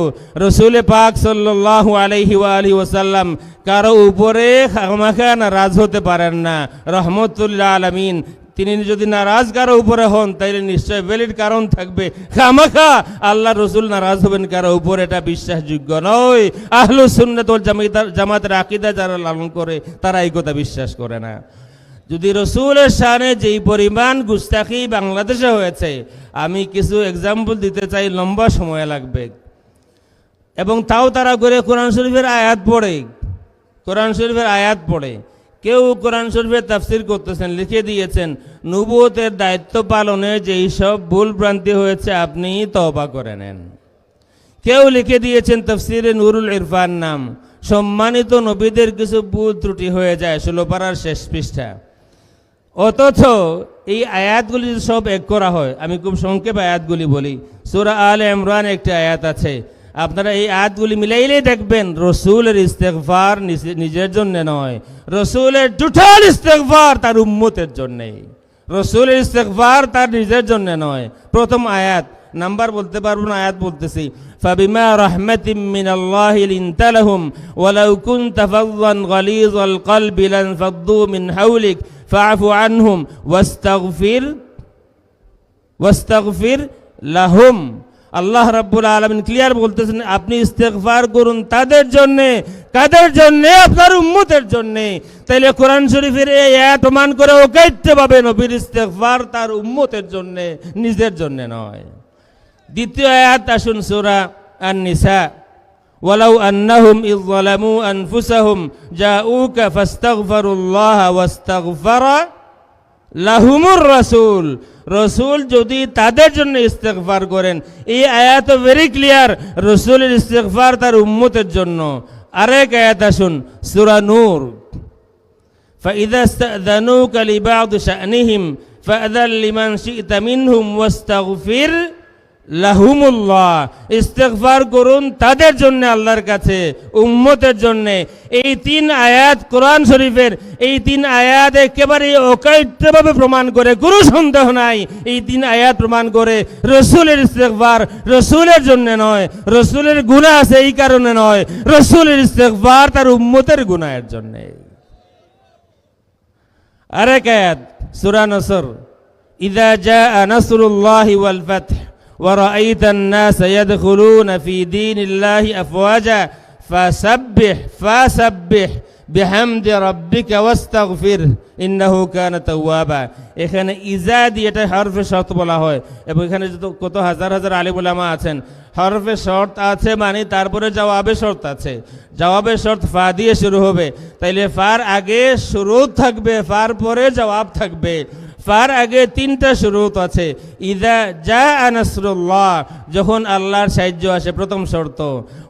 রাসূল পাক সাল্লাল্লাহু আলাইহি ওয়া আলিহি ওয়াসাল্লাম কারো উপরে খামাখা নারাজ হতে পারেন না, রহমতুল লিল আলামিন। তিনি যদি নারাজ কারো উপরে হন তাইলে নিশ্চয় ভ্যালিড কারণ থাকবে। খামাখা আল্লাহ রাসূল নারাজ হবেন কারো উপরে, এটা বিশ্বাসযোগ্য নয়। আহলুস সুন্নাত ওয়াল জামাতের আকীদা যারা লালন করে তারা এই কথা বিশ্বাস করে না। যদি রাসূলের শানে যেই পরিমাণ গুস্তাখি বাংলাদেশে হয়েছে, আমি কিছু এক্সাম্পল দিতে চাই, লম্বা সময় লাগবে। এবং তাও তারা করে কোরআন শরীফের আয়াত পড়ে, কোরআন শরীফের আয়াত পড়ে। কেউ কোরআন শরীফের তাফসীর করতেছেন, লিখে দিয়েছেন নবুয়তের দায়িত্ব পালনে যেই সব ভুল ভ্রান্তি হয়েছে আপনি তওবা করে নেন। কেউ লিখে দিয়েছেন তাফসীরে নুরুল ইরফান নাম, সম্মানিত নবীদের কিছু ভুল ত্রুটি হয়ে যায়, 16 পারার শেষ পৃষ্ঠা। অথচ এই আয়াতগুলি সব এক করা হয়, আমি খুব সংক্ষেপে আয়াতগুলি বলি। সূরা আলে ইমরান একটি আয়াত আছে, আপনারা এই আয়াতগুলি মিলাইলেই দেখবেন রাসূলের ইস্তেগফার নিজের জন্য নয়, রাসূলের টোটাল ইস্তেগফার তার উম্মতের জন্য। রাসূলের ইস্তেগফার তার নিজের জন্য নয়। প্রথম আয়াত, নাম্বার বলতে পারবো না, আয়াত বলতেছি। ফাবিমা রাহমাতিম মিনাল্লাহি লিনতা লাহুম ওয়ালাউ কুনতা ফাযযান গালিযাল কলবি লানফাদ্দু মিন হাওলিক ফাআফু আনহুম ওয়াস্তাগফির ওয়াস্তাগফির লাহুম। আল্লাহ রাব্বুল আলামিন ক্লিয়ার বলতেছেন আপনি ইস্তেগফার করুন তাদের জন্যে। কাদের জন্যে? আপনার উম্মতের জন্যে। তাইলে কোরআন শরীফের এই আয়াত প্রমাণ করে অকাইত্যভাবে নবীর ইস্তেগফার তার উম্মতের জন্যে, নিজের জন্যে নয়। দ্বিতীয় আয়াত আসুন সূরা আন-নিসা, ওয়ালাউ আন্নাহুম ইয যালামু আনফুসাহুম জাউকা ফাস্তাগফিরুল্লাহ ওয়াস্তাগফারা লাহুমুর রাসূল। রসুল যদি তাদের জন্য ইস্তেগফার করেন, এই আয়াত ভেরি ক্লিয়ার, রসুলের ইস্তেগফার তার উম্মতের জন্য। আরেক আয়াত আসুন সূরা নূর, ফাইযা ইসতাযানুকা লিবা'দি শা'নিহিম ফাআযান লিমান শি'তা মিনহুম ওয়াস্তাগফির লাহুমুল্লাহ। ইস্তেগফার করুন তাদের জন্য, আল্লাহর কাছে, উম্মতের জন্য। এই তিন আয়াত কোরআন শরীফের, এই তিন আয়াত একেবারে অকাইত্যভাবে প্রমাণ করে, কোনো সন্দেহ নাই, এই তিন আয়াত প্রমাণ করে রসুলের ইস্তেগফার রসুলের জন্য নয়, রসুলের গুনাহ আছে এই কারণে নয়, রসুলের ইস্তেগফার তার উম্মতের গুনাহের জন্য। আরেক আয়াত সূরা নসর, ইযা জাআ নাসরুল্লাহি ওয়াল ফাথ وَرَأَيْتَ النَّاسَ يَدْخُلُونَ فِي دِينِ اللَّهِ أَفْوَاجًا فَسَبِّحْ بِحَمْدِ رَبِّكَ وَاسْتَغْفِرْ إِنَّهُ كَانَ توابا। এখানে ইজা দিয়ে এটা হরফে শর্ত বলা হয়, এবং এখানে কত হাজার হাজার আলিম উলামা আছেন। হরফে শর্ত আছে মানে তারপরে জবাবে শর্ত আছে, জবাবের শর্ত ফা দিয়ে শুরু হবে, তাইলে ফার আগে শুরুত থাকবে, ফার পরে জবাব থাকবে। ফার আগে তিনটা শুরুত আছে। ইযা জাআ নাসরুল্লাহ, যখন আল্লাহর সাহায্য আসে, প্রথম শর্ত।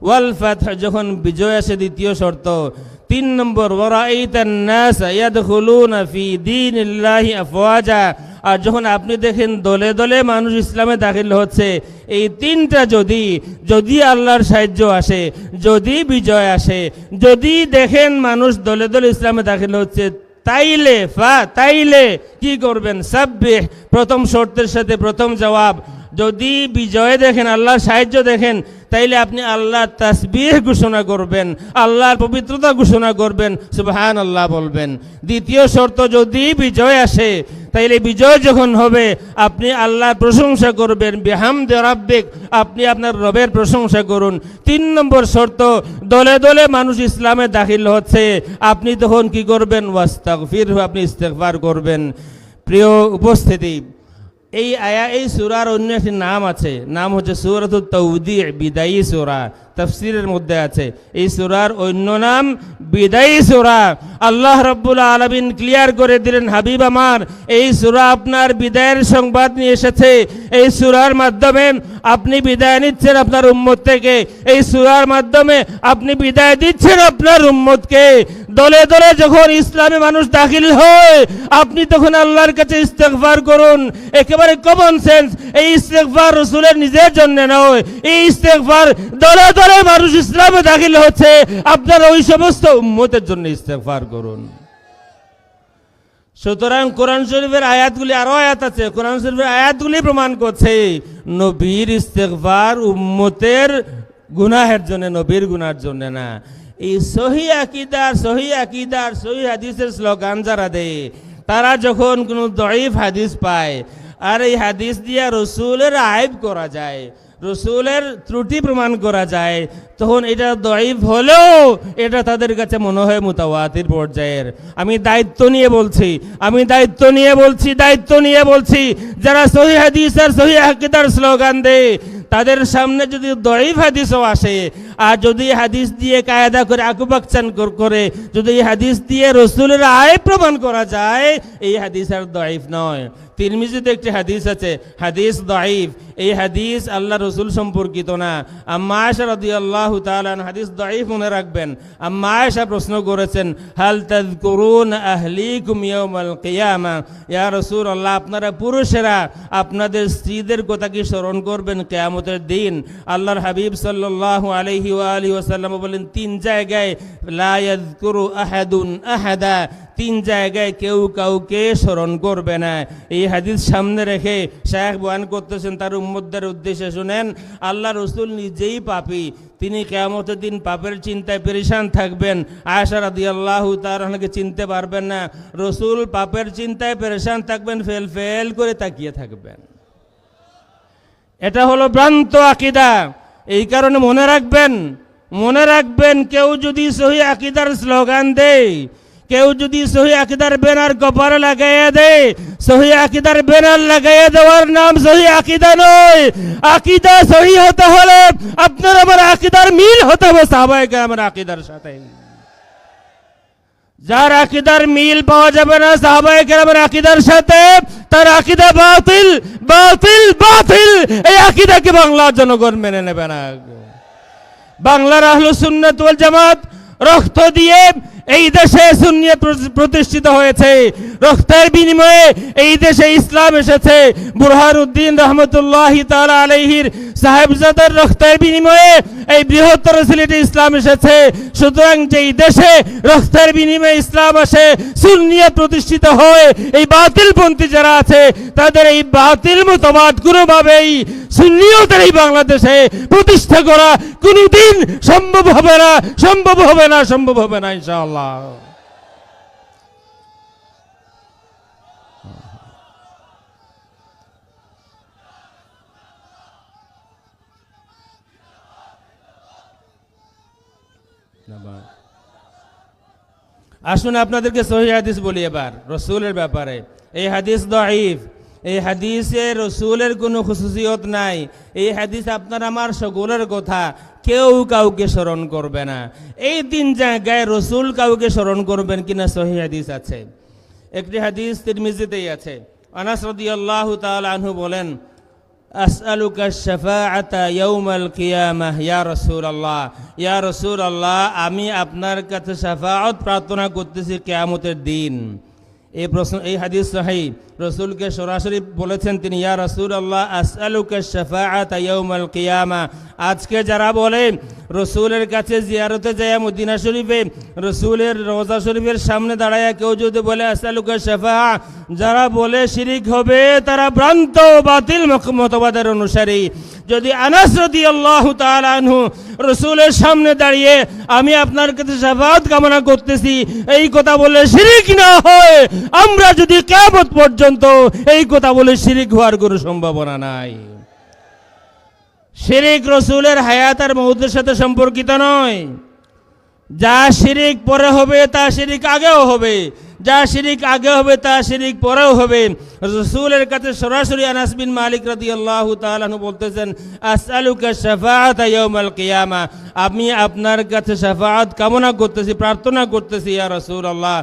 ওয়াল ফাতহ, যখন বিজয় আসে, দ্বিতীয় শর্ত। 3 নম্বর, ওয়ারাআইতান নাস ইয়াদখুলুনা ফি দীনিল্লাহি আফওয়াজা, আর যখন আপনি দেখেন দলে দলে মানুষ ইসলামে দাখিল হচ্ছে। এই তিনটা যদি আল্লাহর সাহায্য আসে, যদি বিজয় আসে, যদি দেখেন মানুষ দলে দলে ইসলামে দাখিল হচ্ছে, তাইলে কি করবেন? সাব্বিহ, প্রথম শর্তের সাথে প্রথম জবাব। যদি বিজয় দেখেন, আল্লাহর সাহায্য দেখেন, তাইলে আপনি আল্লাহর তাসবিহ ঘোষণা করবেন, আল্লাহর পবিত্রতা ঘোষণা করবেন, সুবহানাল্লাহ বলবেন। দ্বিতীয় শর্ত, যদি বিজয় আসে, তাইলে বিজয় যখন হবে আপনি আল্লাহর প্রশংসা করবেন, বিহামদি রাব্বিক, আপনি আপনার রবের প্রশংসা করুন। 3 নম্বর শর্ত, দলে দলে মানুষ ইসলামে দাখিল হচ্ছে, আপনি তখন কি করবেন? ওয়াস্তাগফিরহু, আপনি ইস্তেগফার করবেন। প্রিয় উপস্থিতি, এই সূরার অন্য একটি নাম আছে, নাম হচ্ছে সূরাতুত তাওদী', বিদায়ী সূরা। তাফসীরের মধ্যে আছে এই সূরার অন্য নাম বিদায়ী সূরা। আল্লাহ রাব্বুল আলামিন ক্লিয়ার করে দিলেন, হাবিব আমার, এই সূরা আপনার বিদায়ের সংবাদ নিয়ে এসেছে। এই সূরার মাধ্যমে আপনি বিদায় নিচ্ছেন আপনার উম্মত থেকে, এই সূরার মাধ্যমে আপনি বিদায় দিচ্ছেন আপনার উম্মতকে। দলে দলে যখন ইসলামে মানুষ দাখিল হয়, আপনি তখন আল্লাহর কাছে ইস্তেগফার করুন। একেবারে কমন সেন্স, এই ইস্তেগফার রাসূলের নিজের জন্য নয়, এই ইস্তেগফার দলে দলে মানুষ ইসলামে দাখিল হচ্ছে, আপনার ওই সমস্ত উম্মতের জন্য ইস্তেগফার করুন। সুতরাং কোরআন শরীফের আয়াতগুলি, আরো আয়াত আছে, কোরআন শরীফের আয়াতগুলি প্রমাণ করছে নবীর ইস্তেগফার উম্মতের গুনাহের জন্য, নবীর গুনার জন্য না। এই সহিহ আকীদার সহিহ হাদিসের স্লোগান যারা দেয়, তারা যখন কোনো দঈফ হাদিস পায়, আর এই হাদিস দিয়া রসুলের আইব করা যায়, রসুলের ত্রুটি প্রমাণ করা যায়, তখন এটা দঈফ হলেও এটা তাদের কাছে মনে হয় মুতাওয়াতির পর্যায়ের। আমি দায়িত্ব নিয়ে বলছি, যারা সহিহ হাদিস আর সহিহ আকীদার স্লোগান দেয়, তাদের সামনে যদি দঈফ হাদিসও আসে, আর যদি হাদিস দিয়ে কায়দা করে আকুপাকচান করে, যদি এই হাদিস দিয়ে রসুলের আইব প্রমাণ করা যায়, এই হাদিস আর দঈফ নয়। তিরমিজিতে একটি হাদিস আছে, হাদিস দঈফ, এই হাদিস আল্লাহ রসুল সম্পর্কিত না। আম্মা আয়েশা রাদিয়াল্লাহু তাআলা আনহা, হাদিস দঈফ মনে রাখবেন। আম্মা আয়েশা প্রশ্ন করেছেন, হাল তাযকুরুন আহলিকুম ইয়াউমাল কিয়ামা, ইয়া রাসূলুল্লাহ, আপনারা পুরুষেরা আপনাদের স্ত্রীদের কথা কি স্মরণ করবেন কিয়ামতের দিন? আল্লাহর হাবিব সাল্লাল্লাহু আলাইহি ওয়া আলিহি ওয়াসাল্লাম বলেন, 3 জায়গায় লা ইয়াযকুরু আহাদুন আহাদা, 3 জায়গায় কেউ কাউকে স্মরণ করবে না। এই হাদিস সামনে রেখে শায়েখ বয়ান করতেছেন তার উম্মতদের উদ্দেশ্যে, শুনেন, আল্লাহ রসুল নিজেই পাপী, তিনি কিয়ামতের দিন পাপের চিন্তায় পেরেশান থাকবেন। আয়েশা রাদিয়াল্লাহু তাআলা আনহাকে চিনতে পারবেন না, রসুল পাপের চিন্তায় পেরেশান থাকবেন, ফেল করে তাকিয়ে থাকবেন। এটা হলো ভ্রান্ত আকীদা। এই কারণে মনে রাখবেন কেউ যদি সহি আকীদার স্লোগান দেয়, কেউ যদি সহি আকীদার ব্যানার কপালে লাগাইয়া দেয়, সহি আকীদার ব্যানার লাগাইয়া দেওয়ার নাম সহি আকীদা নয়। আকীদা সহি হতে হলে আপনার আমার আকীদার মিল হতে হবে সাহাবায়ে কেরামের আকীদার সাথে। যার আকীদার মিল পাওয়া যাবে না সাহাবায়ে কেরামের আকীদার সাথে, তার আকীদা বাতিল বাতিল বাতিল। এই আকীদাকে বাংলার জনগণ মেনে নেবে না। বাংলার আহলুস সুন্নাত ওয়াল জামাত রক্ত দিয়ে এই দেশে সুন্নিয়ত প্রতিষ্ঠিত হয়েছে, রক্তের বিনিময়ে এই দেশে ইসলাম এসেছে। বুরহানুদ্দিন রহমতুল্লাহি তাআলা আলাইহির সাহেবজাদার রক্তের বিনিময়ে এই বৃহত্তর সিলেটে ইসলাম এসেছে। সুতরাং যেই দেশে রক্তের বিনিময়ে ইসলাম আসে, সুন্নিয়ত প্রতিষ্ঠিত হয়, এই বাতিলপন্থী যারা আছে তাদের এই বাতিল মতবাদ কোনোভাবেই সুন্নিয়তের এই বাংলাদেশে প্রতিষ্ঠা করা কোনোদিন সম্ভব হবে না, সম্ভব হবে না, সম্ভব হবে না ইনশাআল্লাহ। আসুন আপনাদেরকে সহিহ হাদিস বলি এবার রসুলের ব্যাপারে। এই হাদিস দাঈফ, এই হাদিসে রসুলের কোনো খুসুসিয়ত নাই। এই হাদিস আপনার আমার সকলের কথা, কেউ কাউকে স্মরণ করবে না। এই তিন জায়গায় রসুল কাউকে স্মরণ করবেন কিনা সহিহ হাদিস আছে। একটি হাদিস তিরমিজিতেই আছে। আনাস রাদিয়াল্লাহু তাআলা আনহু বলেন, আসআলুকা শাফাআতা ইয়াউমাল কিয়ামাহ ইয়া রাসূলুল্লাহ, ইয়া রাসূলুল্লাহ আমি আপনার কাছে শাফাআত প্রার্থনা করতেছি কিয়ামতের দিন। এই প্রশ্ন, এই হাদিস সহিহ। রসুলকে সরাসরি বলেছেন তিনি, ইয়া রাসূলুল্লাহ আসআলুকা শাফাআতা ইয়াউমাল কিয়ামাহ। আজকে যারা বলে রসুলের কাছে জিয়ারতে যায় মদিনা শরীফে, রসুলের রওজা শরীফের সামনে দাঁড়ায় কেউ যদি বলে আসআলুকা শাফাআ, যারা বলে শিরিক হবে, তারা ভ্রান্ত বাতিল মতবাদের অনুসারী। যদি আনাস রাদিয়াল্লাহু তাআলা আনহু রসুলের সামনে দাঁড়িয়ে আমি আপনার কাছে শাফাআত কামনা করতেছি এই কথা বলে শিরিক না হয়, আমরা যদি কিয়ামত পর্যন্ত এই কথা বলে শিরিক হওয়ার কোনো সম্ভাবনা নাই। শিরিক রসুলের হায়াত আর মউতের সাথে সম্পর্কিত নয়। যা শিরিক পরে হবে তা শিরিক আগেও হবে, যা শিরিক আগে হবে তা শিরিক পরেও হবে। রসুলের কাছে সরাসরি আনাস বিন মালিক রাদিয়াল্লাহু তাআলা আনহু বলতেছেন, আসআলুকা শাফাআতা ইয়াউমাল কিয়ামা, আমি আপনার কাছে শাফাআত কামনা করতেছি, প্রার্থনা করতেছি ইয়া রাসূলুল্লাহ।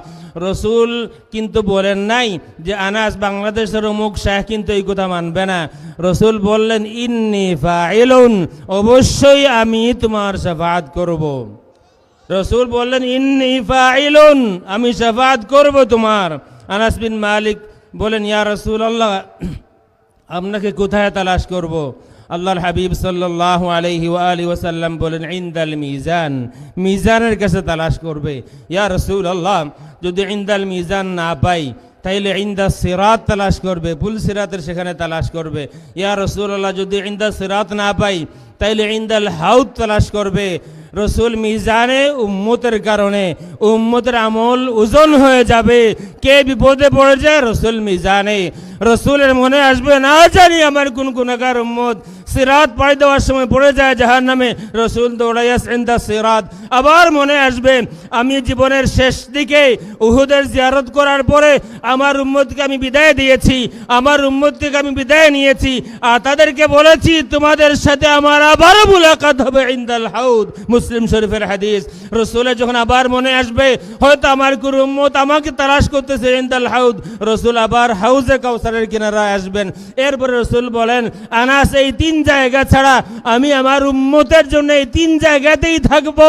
রসুল কিন্তু বলেন নাই যে আনাস বাংলাদেশের অমুক শাহ কিন্তু এই কথা মানবে না। রসুল বললেন ইন্নী ফাইলুন, অবশ্যই আমি তোমার শাফাআত করব। রসুল বললেন ইন্নী ফাইলুন, আমি শাফাআত করব তোমার। আনাস বিন মালিক বলেন, ইয়া রাসূলুল্লাহ আপনাকে কোথায় তালাশ করব? আল্লাহর হাবিব সাল্লাল্লাহু আলাইহি ওয়া আলিহি ওয়াসাল্লাম বলেন ইনদাল মিজান, মিজানের কাছে তালাশ করবে। ইয়া রাসূলুল্লাহ যদি ইনদাল মিজান না পাই তাইলে ইনদা সিরাত তালাশ করবে, পুল সিরাতের সেখানে তালাশ করবে। ইয়া রাসূলুল্লাহ যদি ইনদা সিরাত না পাই তাইলে ইনদাল হাউদ তালাশ করবে। রসুল মিজানে উম্মতের কারণে উম্মতের আমল ওজন হয়ে যাবে, কে বিপদে পড়ে যায় রসুল মিজানে। রসুলের মনে আসবে না জানি আমার কোন গুনাহগার উম্মত সিরাত পাড়ি দেওয়ার সময় পড়ে যায় জাহান্নামে, রসুল দৌড়াইয়াস ইনদা সিরাত। আবার মনে আসবে আমি জীবনের শেষ দিকে উহুদের জিয়ারত করার পরে আমার উম্মতকে আমি বিদায় দিয়েছি, আমার উম্মতকে আমি বিদায় নিয়েছি, আর তাদেরকে বলেছি তোমাদের সাথে আমার আবারও মুলাকাত হবে ইনদাল হাউদ, মুসলিম শরীফের হাদিস। রসুলের যখন আবার মনে আসবে হয়তো আমার কোন উম্মত আমাকে তালাশ করতেছে ইনদাল হাউদ, রসুল আবার হাউজে কাউসারের কিনারায় আসবেন। এরপরে রসুল বলেন আনাস এই তিন জায়গা ছাড়া আমি আমার উম্মতের জন্য এই তিন জায়গাতেই থাকবো,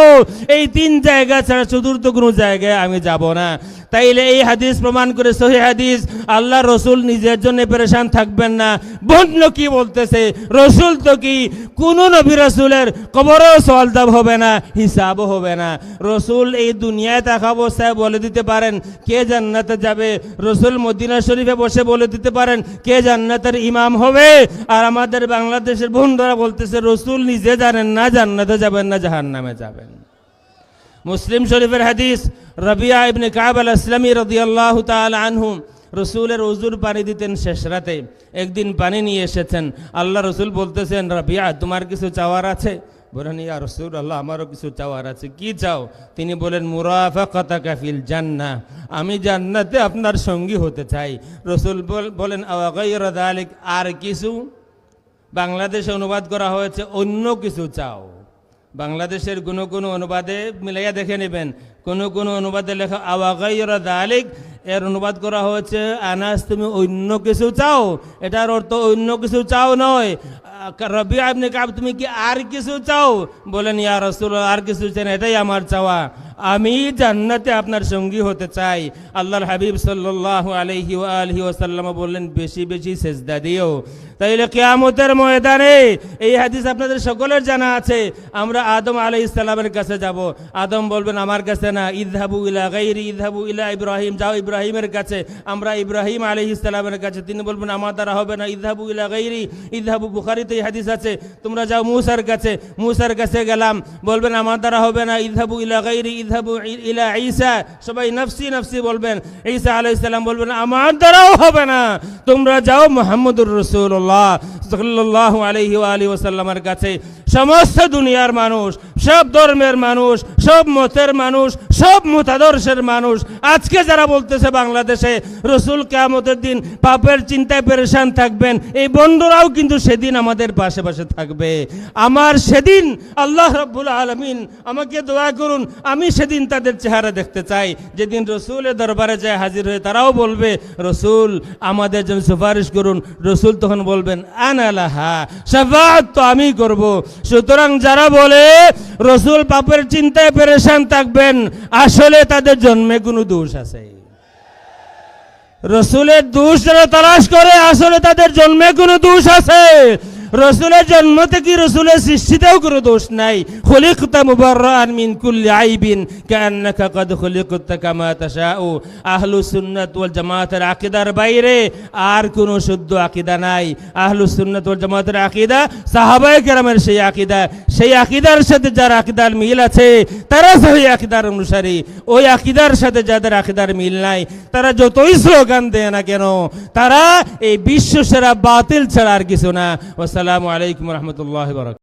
এই তিন জায়গা ছাড়া চতুর্থ কোনো জায়গায় আমি যাব না। তাইলে এই হাদিস প্রমাণ করে সহিহ হাদিস আল্লাহ রসুল নিজের জন্য পেরেশান থাকবেন না। বন্য কি বলতেছে, রসুল তো কি কোন নবী রসুলের কবরও সওয়াল জবাব হবে না, হিসাবও হবে না। রসুল এই দুনিয়ায় থাকা অবস্থায় বলে দিতে পারেন কে জান্নাতে যাবে, রসুল মদিনা শরীফে বসে বলে দিতে পারেন কে জান্নাতের ইমাম হবে। আর আমাদের বাংলাদেশের বন্ধুরা বলতেছে রসুল নিজে জানেন না জান্নাতে যাবেন না জাহান্নামে যাবেন। মুসলিম শরীফের হাদিস, রাবিয়া ইবনে কাব আল আসলামী রাদিয়াল্লাহু তাআলা আনহু রসুলের উজুর পানি দিতেন শেষ রাতে। একদিন পানি নিয়ে এসেছেন, আল্লাহ রসুল বলতেছেন, রাবিয়া তোমার কিছু চাওয়ার আছে? বলেন, ইয়া রাসূলুল্লাহ আমারও কিছু চাওয়ার আছে। কি চাও? তিনি বলেন, মুরাফাকাতাকা ফিল জান্নাহ, আমি জান্নাতে আপনার সঙ্গী হতে চাই। রসুল বলেন, আওয়া গায়রা যালিক, আর কিছু? বাংলাদেশে অনুবাদ করা হয়েছে অন্য কিছু চাও। বাংলাদেশের কোনো অনুবাদে মিলাইয়া দেখে নেবেন, কোনো অনুবাদে লেখা আওয়া গায়রা যালিক, এর অনুবাদ করা হয়েছে আনাস তুমি অন্য কিছু চাও। এটার অর্থ অন্য কিছু চাও নয়। রবিয়া ইবনে কাব তুমি কি আর কিছু চাও? বলেন, ইয়া রাসূলুল্লাহ আর কিছু চাই না, এটাই আমার চাওয়া, আমি জান্নাতে আপনার সঙ্গী হতে চাই। আল্লাহর হাবিব সাল্লাল্লাহু আলাইহি ওয়া আলিহি ওয়াসাল্লাম বললেন, বেশি বেশি সেজদা দিও। তাইলে কিয়ামতের ময়দানে, এই হাদিস আপনাদের সকলের জানা আছে, আমরা আদম আলাইহিস সালামের কাছে যাব। আদম বলবেন, আমার কাছে না, ইযহাবু ইলা গায়রি, ইযহাবু ইলা ইব্রাহিম, যাও ইব্রাহিমের কাছে। আমরা ইব্রাহিম আলাইহিস সালামের কাছে। তিনি বলবেন, আমার দ্বারা হবে না, ইযহাবু ইলা গায়রি, ইযহাবু, বুখারীতে এই হাদিস আছে, তোমরা যাও মূসার কাছে। মূসার কাছে গেলাম, বলবেন আমার দ্বারা হবে না, ইযহাবু ইলা গায়রি, ইযহাবু ইলা ঈসা, সবাই নফসি নফসি বলবেন। ঈসা আলাইহিস সালাম বলবেন, আমার দ্বারাও হবে না, তোমরা যাও মুহাম্মদুর রাসূলুল্লাহ সাল্লাল্লাহু আলাইহি ওয়া আলিহি ওয়াসাল্লামের কাছে। সমস্ত দুনিয়ার মানুষ, সব ধর্মের মানুষ, সব মতের মানুষ, সব মতাদর্শের মানুষ আজকে যারা বলতেছে বাংলাদেশে রসুল কিয়ামতের দিন পাপের চিন্তায় পেরেশান থাকবেন, এই বন্ধুরাও কিন্তু সেদিন আমাদের পাশে পাশে থাকবে। আমার সেদিন আল্লাহ রাব্বুল আলামিন আমাকে দোয়া করুন, আমি সেদিন তাদের চেহারা দেখতে চাই, যেদিন রসুলের দরবারে যায় হাজির হয়ে তারাও বলবে, রসুল আমাদের জন্য সুপারিশ করুন। রসুল তখন বলবেন, আনা লাহা, শাফাআত তো আমি করব। সুতরাং যারা বলে রসুল পাপের চিন্তায় পেরেশান থাকবেন, আসলে তাদের জন্মে কোনো দোষ আছে। রসুলের দোষ যারা তালাশ করে, আসলে তাদের জন্মে কোনো দোষ আছে। রসুলের জন্ম থেকে রসুলের সৃষ্টিতেও কোনো দোষ নাই। খুলিকতা মুবাররাআন মিন কুল্লি আইবিন কান্নাকা কদ খুলিকতা কামা তাশাউ। আহলুস সুন্নাত ওয়াল জামাতের আকীদার বাইরে আর কোনো শুদ্ধ আকীদা নাই। আহলুস সুন্নাত ওয়াল জামাতের আকীদা সাহাবায়ে কেরামের সেই আকীদা, সেই আকীদার সাথে যার আকীদার মিল আছে তারা সহি আকীদার অনুসারী। ওই আকীদার সাথে যাদের আকীদার মিল নাই, তারা যতই স্লোগান দেয় না কেন, তারা এই বিশ্ব সেরা বাতিল ছাড়া আর কিছু না। আসসালামু আলাইকুম ওয়া রাহমাতুল্লাহি ওয়া বারাকাতুহু।